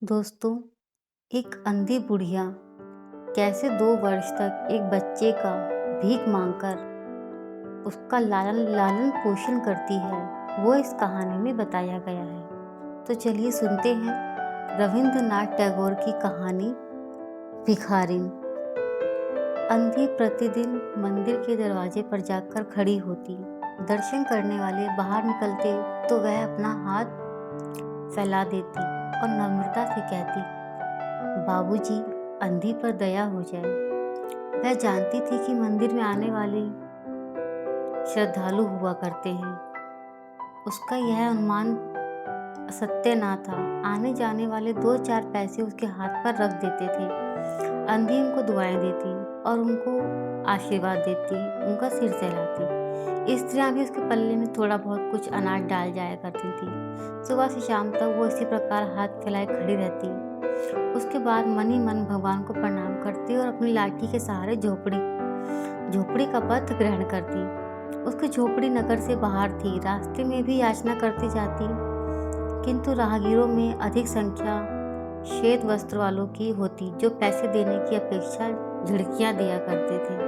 दोस्तों, एक अंधी बुढ़िया कैसे 2 वर्ष तक एक बच्चे का भीख मांगकर उसका लालन लालन पोषण करती है, वो इस कहानी में बताया गया है। तो चलिए सुनते हैं रविंद्रनाथ टैगोर की कहानी भिखारिन। अंधी प्रतिदिन मंदिर के दरवाजे पर जाकर खड़ी होती। दर्शन करने वाले बाहर निकलते तो वह अपना हाथ फैला देती और नम्रता से कहती, बाबूजी, अंधी पर दया हो जाए। वह जानती थी कि मंदिर में आने वाले श्रद्धालु हुआ करते हैं। उसका यह अनुमान सत्य ना था। आने जाने वाले 2-4 पैसे उसके हाथ पर रख देते थे। अंधी उनको दुआएं देती और उनको आशीर्वाद देती, उनका सिर सहलाती। स्त्रियां भी उसके पल्ले में थोड़ा बहुत कुछ अनाज डाल जाया करती थी। सुबह से शाम तक वो इसी प्रकार हाथ फैलाए खड़ी रहती। उसके बाद मन ही मन भगवान को प्रणाम करती और अपनी लाठी के सहारे झोपड़ी का पथ ग्रहण करती। उसकी झोपड़ी नगर से बाहर थी। रास्ते में भी याचना करती जाती, किंतु राहगीरों में अधिक संख्या श्वेत वस्त्र वालों की होती, जो पैसे देने की अपेक्षा झिड़कियां दिया करते थे।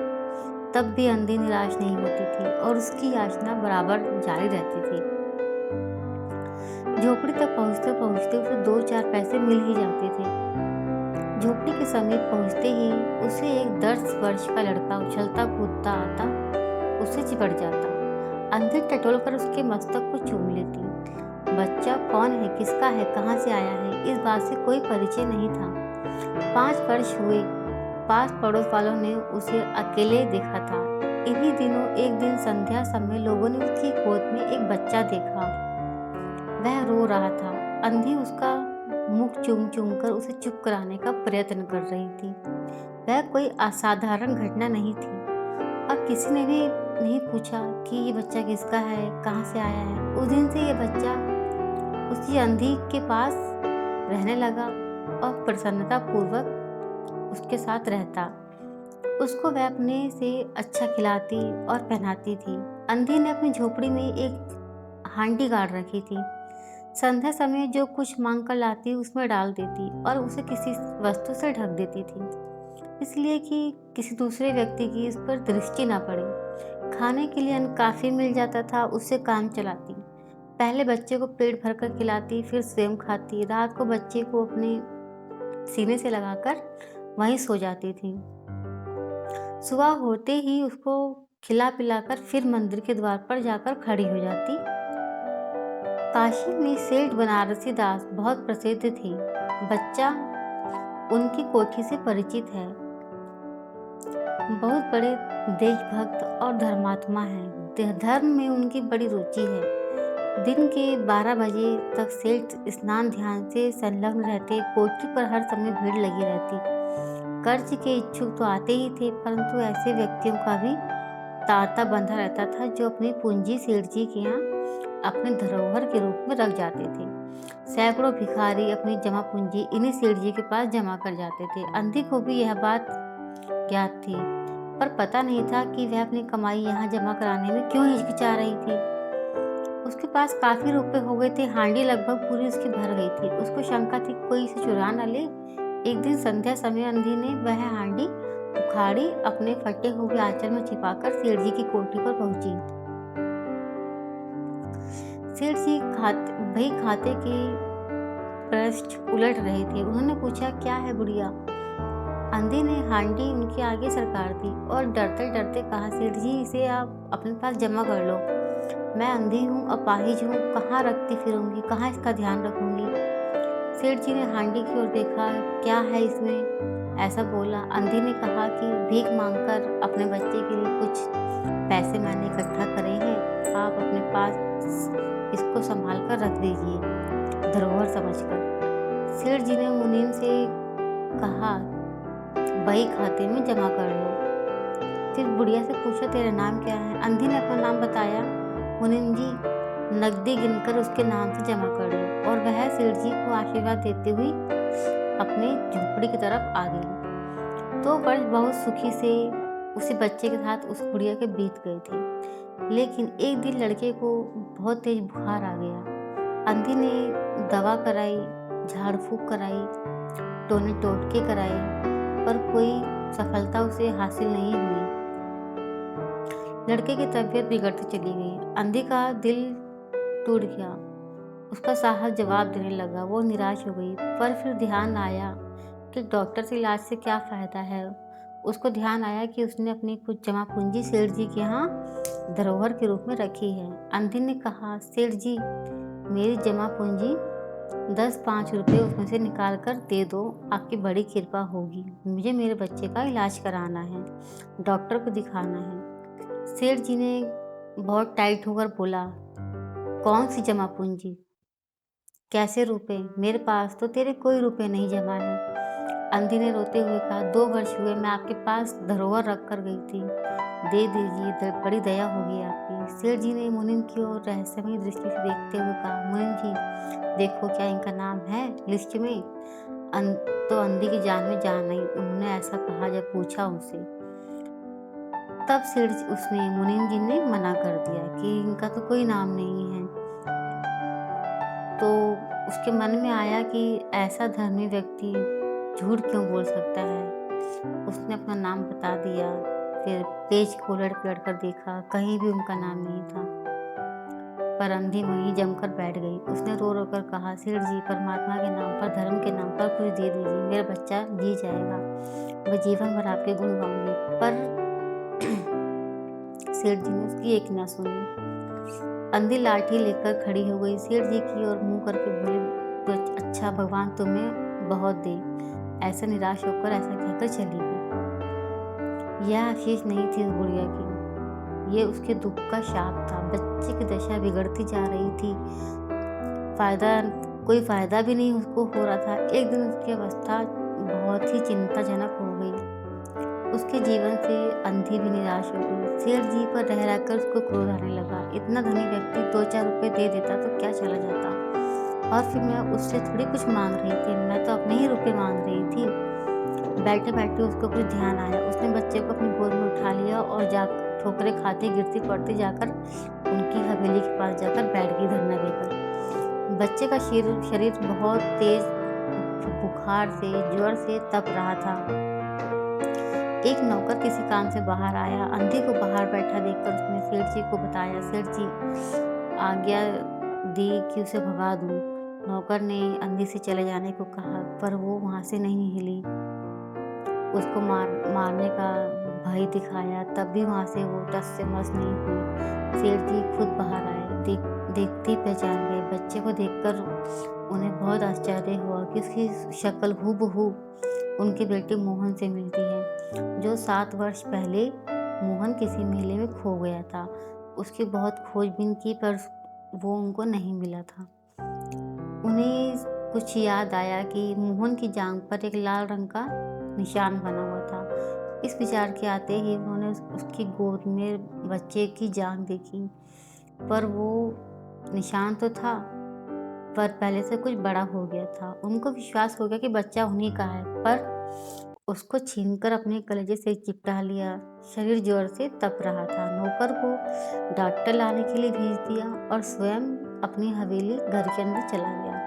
तब भी अंधी निराश नहीं होती थी और उसकी याचना बराबर जारी रहती थी। झोपड़ी तक पहुंचते पहुंचते उसे 2-4 पैसे मिल ही जाते थे। झोपड़ी के समीप पहुंचते ही उसे एक 10 वर्ष का लड़का उछलता कूदता आता उससे चिपट जाता। अंधी टटोलकर उसके मस्तक को चूम लेती। बच्चा कौन है, किसका है, कहाँ से आया है, इस बात से कोई परिचय नहीं था। 5 वर्ष हुए। पास पड़ोस वालों ने उसे अकेले देखा था। इन्हीं दिनों एक दिन संध्या समय लोगों ने उसकी गोद में एक बच्चा देखा। वह रो रहा था। अंधी उसका मुख चूम चूम कर उसे चुप कराने का प्रयत्न कर रही थी। वह कोई असाधारण घटना नहीं थी और किसी ने भी नहीं पूछा कि ये बच्चा किसका है, कहाँ से आया है। उस दिन से ये बच्चा उसी अंधी के पास रहने लगा और प्रसन्नता पूर्वक उसके साथ रहता। उसको वह अपने से अच्छा खिलाती और पहनाती थी। अंधी ने अपनी झोपड़ी में एक हांडी गाड़ रखी थी। संध्या समय जो कुछ मांग कर लाती उसमें डाल देती और उसे किसी वस्तु से ढक देती थी, इसलिए कि किसी दूसरे व्यक्ति की इस पर दृष्टि न पड़े। खाने के लिए अन्न काफी मिल जाता था, उससे काम चलाती। पहले बच्चे को पेट भरकर खिलाती, फिर स्वयं खाती। रात को बच्चे को अपने सीने से लगाकर वहीं सो जाती थी। सुबह होते ही उसको खिला पिलाकर फिर मंदिर के द्वार पर जाकर खड़ी हो जाती। काशी में सेठ बनारसी दास बहुत प्रसिद्ध थे। बच्चा उनकी कोठी से परिचित है। बहुत बड़े देशभक्त और धर्मात्मा हैं। धर्म में उनकी बड़ी रुचि है। दिन के 12 बजे तक सेठ स्नान ध्यान से संलग्न रहते। कोठी पर हर समय भीड़ लगी रहती। कर्ज के इच्छुक तो आते ही थे, परंतु ऐसे व्यक्तियों का भी तांता बंधा रहता था जो अपनी पूंजी सेठ जी के यहाँ अपने धरोहर के रूप में रख जाते थे। सैकड़ों भिखारी अपनी जमा पूंजी इन्हीं सेठ जी के पास जमा कर जाते थे। अंधी को भी यह बात ज्ञात थी, पर पता नहीं था कि वह अपनी कमाई यहाँ जमा कराने में क्यों हिचकिचा रही थी। उसके पास काफी रुपए हो गए थे। हांडी लगभग पूरी उसकी भर गई थी। उसको शंका थी कोई इसे चुरा न ले। एक दिन संध्या समय अंधी ने वह हांडी उखाड़ी, अपने फटे हुए आंचल में छिपाकर सेठ जी की कोठी पर पहुंची। सेठ जी खाते के पृष्ठ उलट रहे थे। उन्होंने पूछा, क्या है बुढ़िया? अंधी ने हांडी उनके आगे सरकार दी और डरते डरते कहा, सेठ जी, इसे आप अपने पास जमा कर लो। मैं अंधी हूँ, अपाहिज हूँ, कहाँ रखती फिरूंगी, कहाँ इसका ध्यान रखूंगी। सेठ जी ने हांडी की ओर देखा, क्या है इसमें, ऐसा बोला। अंधी ने कहा कि भीख मांगकर अपने बच्चे के लिए कुछ पैसे मैंने इकट्ठा करे हैं, आप अपने पास इसको संभाल कर रख दीजिए, धरोहर समझकर। सेठ जी ने मुनीम से कहा, बही खाते में जमा कर लो। फिर बुढ़िया से पूछा, तेरा नाम क्या है? अंधी ने अपना नाम बताया। मुनीम जी, नकदी गिनकर उसके नाम से जमा कर लो। और वह सेठ जी को आशीर्वाद देते हुए अपने झोपड़ी की तरफ आ गई। 2 वर्ष बहुत सुखी से उसी बच्चे के साथ उस बुढ़िया के बीत गए थे। लेकिन एक दिन लड़के को बहुत तेज बुखार आ गया। अंधी ने दवा कराई, झाड़ फूँक कराई, टोने टोटके कराए, पर कोई सफलता उसे हासिल नहीं हुई। लड़के की तबीयत बिगड़ती चली गई। अंधी का दिल टूट गया। उसका साहस जवाब देने लगा। वो निराश हो गई, पर फिर ध्यान आया कि डॉक्टर से इलाज से क्या फ़ायदा है। उसको ध्यान आया कि उसने अपनी कुछ जमा पूंजी सेठ जी के यहाँ धरोहर के रूप में रखी है। अंधी ने कहा, सेठ जी, मेरी जमा पूंजी 10-5 रुपये उसमें से निकाल कर दे दो, आपकी बड़ी कृपा होगी। मुझे मेरे बच्चे का इलाज कराना है, डॉक्टर को दिखाना है। सेठ जी ने बहुत टाइट होकर बोला, कौन सी जमा पूंजी, कैसे रुपए? मेरे पास तो तेरे कोई रुपए नहीं जमा है। अंधी ने रोते हुए कहा, 2 वर्ष हुए मैं आपके पास धरोहर रख कर गई थी, दे दीजिए, बड़ी दया होगी आपकी। सेठ जी ने मुनीम की ओर रहस्यमयी दृष्टि से देखते हुए कहा, मुनीम जी, देखो क्या इनका नाम है लिस्ट में? तो अंधी की जान में जान नहीं। उन्होंने ऐसा कहा जब पूछा उनसे। तब सेठ उसने मुनीम जी ने मना कर दिया कि इनका तो कोई नाम नहीं है। तो उसके मन में आया कि ऐसा धर्मी व्यक्ति झूठ क्यों बोल सकता है। उसने अपना नाम बता दिया। फिर पेज को उलट पलट कर देखा, कहीं भी उनका नाम नहीं था। पर अंधी वहीं जमकर बैठ गई। उसने रो रो कर कहा, सेठ जी, परमात्मा के नाम पर, धर्म के नाम पर कुछ दे दीजिए, मेरा बच्चा जी जाएगा, मैं जीवन भर आपके गुण गाऊंगी। पर सेठ जी ने उसकी एक ना सुनी। अंधी लाठी लेकर खड़ी हो गई, सेठ जी की ओर मुंह करके बोली, तो अच्छा, भगवान तुम्हें बहुत दे। ऐसा निराश होकर ऐसा कहकर चली गई। यह आशीष नहीं थी उस बुढ़िया की, ये उसके दुख का शाप था। बच्चे की दशा बिगड़ती जा रही थी, कोई फायदा भी नहीं उसको हो रहा था। एक दिन उसकी अवस्था बहुत ही चिंताजनक हो गई। उसके जीवन से अंधी भी निराश हो गई। सेठ जी पर रह रहकर उसको क्रोध आने लगा। इतना धनी व्यक्ति 2-4 रुपए दे देता तो क्या चला जाता, और फिर मैं उससे थोड़ी कुछ मांग रही थी, मैं तो अपने ही रुपए मांग रही थी। बैठे बैठे उसको कुछ ध्यान आया। उसने बच्चे को अपनी गोद में उठा लिया और ठोकरे खाते गिरती पड़ती जाकर उनकी हवेली के पास जाकर बैठ गई धरना देकर। बच्चे का शरीर बहुत तेज बुखार से, ज्वर से तप रहा था। एक नौकर किसी काम से बाहर आया। अंधी को बाहर बैठा देखकर उसने सेठ जी को बताया, सेठ जी, आज्ञा दी कि उसे भगा दूं। नौकर ने अंधी से चले जाने को कहा, पर वो वहां से नहीं हिली। उसको मारने का भय दिखाया, तब भी वहां से वो टस से मस नहीं हुई। सेठ जी खुद बाहर आए, देखते ही पहचान गए। बच्चे को देखकर उन्हें बहुत आश्चर्य हुआ कि उसकी शक्ल हूबहू उनके बेटे मोहन से मिलती है, जो 7 वर्ष पहले मोहन किसी मेले में खो गया था। उसकी बहुत खोजबीन की, पर वो उनको नहीं मिला था। उन्हें कुछ याद आया कि मोहन की जांघ पर एक लाल रंग का निशान बना हुआ था। इस विचार के आते ही उन्होंने उसकी गोद में बच्चे की जांघ देखी, पर वो निशान तो था, पर पहले से कुछ बड़ा हो गया था। उनको विश्वास हो गया कि बच्चा उन्हीं का है, पर उसको छीनकर अपने कलेजे से चिपटा लिया। शरीर जोर से तप रहा था। नौकर को डॉक्टर लाने के लिए भेज दिया और स्वयं अपनी हवेली घर के अंदर चला गया।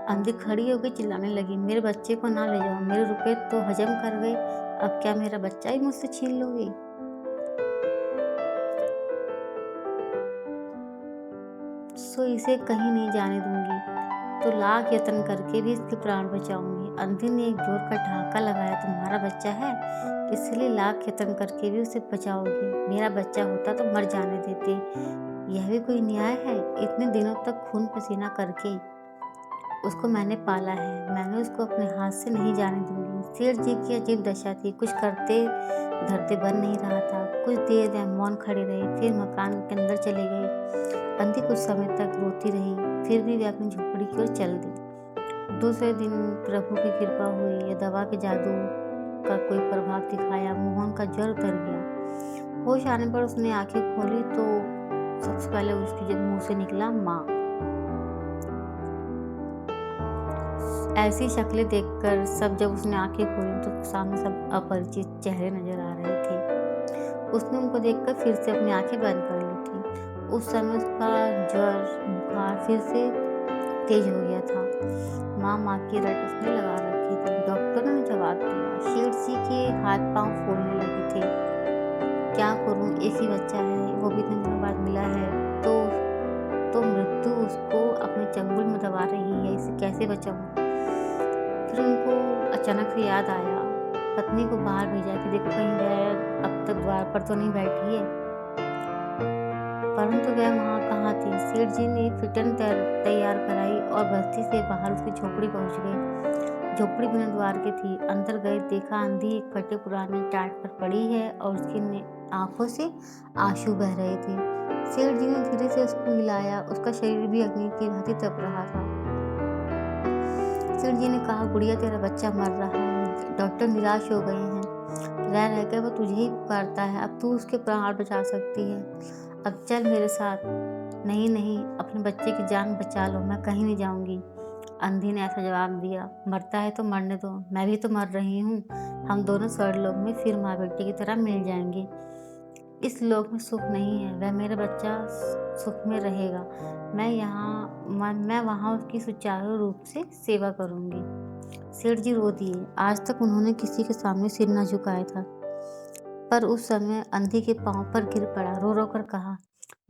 अंधी खड़ी होकर चिल्लाने लगी, मेरे बच्चे को ना ले जाओ, मेरे रुपए तो हजम कर गए, अब क्या मेरा बच्चा ही मुझसे छीन लोगे? सो इसे कहीं नहीं जाने दूंगी, तो लाख यत्न करके भी इसके प्राण बचाऊंगी। अंधी ने एक जोर का ठहाका लगाया, तुम्हारा बच्चा है, इसलिए लाख यत्न करके भी उसे बचाओगे? मेरा बच्चा होता तो मर जाने देते। यह भी कोई न्याय है? इतने दिनों तक खून पसीना करके उसको मैंने पाला है, मैंने उसको अपने हाथ से नहीं जाने दूंगी। सेठ जी की अजीब दशा थी, कुछ करते धरते बन नहीं रहा था। कुछ देर वे मौन खड़े रहे, फिर मकान के अंदर चले गए। अंधी कुछ समय तक रोती रही, फिर भी वे अपनी झोपड़ी की ओर चल दी। दूसरे दिन प्रभु की कृपा हुई या दवा के जादू का कोई प्रभाव दिखाया, मोहन का ज्वर उतर गया। होश आने पर उसने आंखें खोली तो सबसे पहले उसके मुंह से निकला, माँ। ऐसी शक्लें देखकर जब उसने आंखें खोली तो सामने सब अपरिचित चेहरे नजर आ रहे थे। उसने उनको देखकर फिर से अपनी आंखें बंद कर ली थी। उस समय उसका ज्वर बुखार फिर से तेज हो गया था। माँ की रट उसने लगा रखी थी। डॉक्टरों ने जवाब दिया। सेठ जी के हाथ पांव फूलने लगे थे। क्या करूं, एक ही बच्चा है, वो भी इतने दिनों बाद मिला है, तो मृत्यु उसको अपने चंगुल में दबा रही है, इसे कैसे बचाऊं। फिर उनको अचानक से याद आया, पत्नी को बाहर भेजा कि देखो कहीं वह अब तक द्वार पर तो नहीं बैठी है। परंतु वह वहाँ कहाँ थी। सेठ जी ने फिटन तैयार कराई और बस्ती से बाहर उसकी झोपड़ी पहुँच गए। झोपड़ी बिना द्वार के थी। अंदर गए, देखा अंधी एक फटे पुराने टाट पर पड़ी है और उसकी आंखों से आंसू बह रहे थे। सेठ जी ने धीरे से उसको मिलाया। उसका शरीर भी अग्नि की भांति तप रहा था। सेठ जी ने कहा, गुड़िया तेरा बच्चा मर रहा है, डॉक्टर निराश हो गए हैं, रह रहकर वो तुझे ही पुकारता है, अब तू उसके प्राण बचा सकती है, अब चल मेरे साथ। नहीं नहीं, अपने बच्चे की जान बचा लो, मैं कहीं नहीं जाऊंगी। अंधी ने ऐसा जवाब दिया, मरता है तो मरने दो, मैं भी तो मर रही हूँ, हम दोनों स्वर्गलोक में फिर माँ बेटी की तरह मिल जाएंगे। इस लोक में सुख नहीं है, वह मेरा बच्चा सुख में रहेगा, मैं वहाँ उसकी सुचारू रूप से सेवा करूंगी। सेठ जी रो दिए। आज तक उन्होंने किसी के सामने सिर न झुकाया था, पर उस समय अंधी के पांव पर गिर पड़ा। रो रो कर कहा,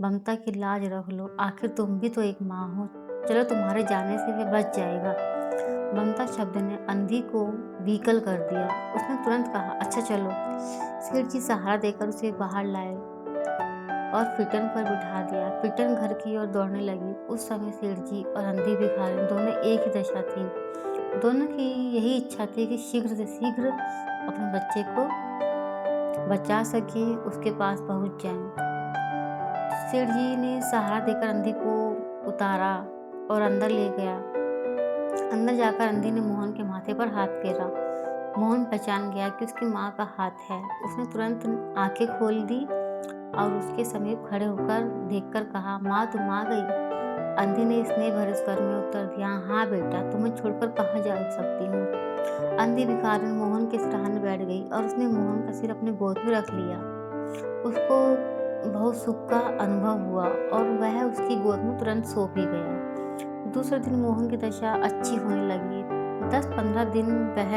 ममता की लाज रख लो, आखिर तुम भी तो एक माँ हो, चलो तुम्हारे जाने से वह बच जाएगा। ममता शब्द ने अंधी को विकल कर दिया। उसने तुरंत कहा, अच्छा चलो। सेठ जी सहारा देकर उसे बाहर लाए और फिटन पर बिठा दिया। फिटन घर की ओर दौड़ने लगी। उस समय सेठ जी और अंधी भिखारी दोनों एक ही दशा थी। दोनों की यही इच्छा थी कि शीघ्र से शीघ्र अपने बच्चे को बचा सके, उसके पास पहुंच जाएं। सेठ जी ने सहारा देकर अंधी को उतारा और अंदर ले गया। अंदर जाकर अंधी ने मोहन के माथे पर हाथ फेरा। मोहन पहचान गया कि उसकी माँ का हाथ है। उसने तुरंत आंखें खोल दी और उसके समीप खड़े होकर देखकर कहा, माँ तुम आ गई। अंधी ने स्नेह भरे स्वर में उत्तर दिया, हाँ बेटा, तुम्हें छोड़कर कहाँ जा सकती हूँ। अंधी भिखारी मोहन के सिरहाने बैठ गई और उसने मोहन का सिर अपने गोद में रख लिया। उसको बहुत सुख का अनुभव हुआ और वह उसकी गोद में तुरंत सो भी गया। दूसरे दिन मोहन की दशा अच्छी होने लगी। 10-15 दिन वह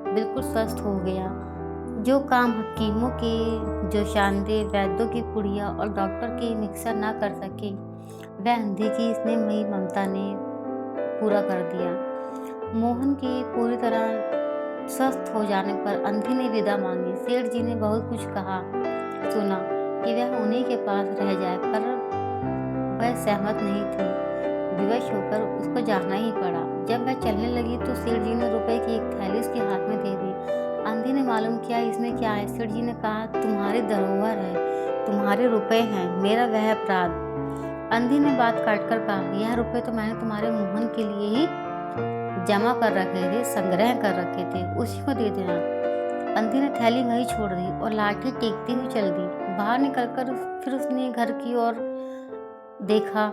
बिल्कुल स्वस्थ हो गया। जो काम हकीमों के जोशानदे, वैद्यों की कुड़िया और डॉक्टर के मिक्सर ना कर सके, वह अंधी की स्नेहमयी ममता ने पूरा कर दिया। मोहन की पूरी तरह स्वस्थ हो जाने पर अंधी ने विदा मांगी। सेठ जी ने बहुत कुछ कहा सुना कि वह उन्हीं के पास रह जाए, पर वह सहमत नहीं थी। विवश होकर उसको जाना ही पड़ा। जब वह चलने लगी तो सेठ जी ने रुपए की एक थैली उसके हाथ में दे दी। अंधी ने मालूम किया इसमें क्या है। सेठ जी ने कहा, तुम्हारी धरोहर है, तुम्हारे रुपए हैं, मेरा वह अपराध। अंधी ने बात काट कर कहा, यह रुपए तो मैंने तुम्हारे मोहन के लिए ही जमा कर रखे थे, संग्रह कर रखे थे, उसी को दे देना। अंधी ने थैली वहीं छोड़ दी और लाठी टेकती हुई चल दी। बाहर निकलकर फिर उसने घर की ओर देखा।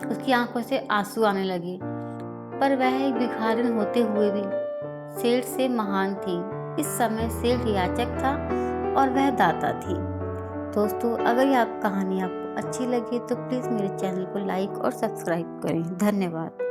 उसकी आंखों से आंसू आने लगे, पर वह एक भिखारिन होते हुए भी सेठ से महान थी। इस समय सेठ याचक था और वह दाता थी। दोस्तों, अगर ये कहानी आपको अच्छी लगी तो प्लीज़ मेरे चैनल को लाइक और सब्सक्राइब करें। धन्यवाद।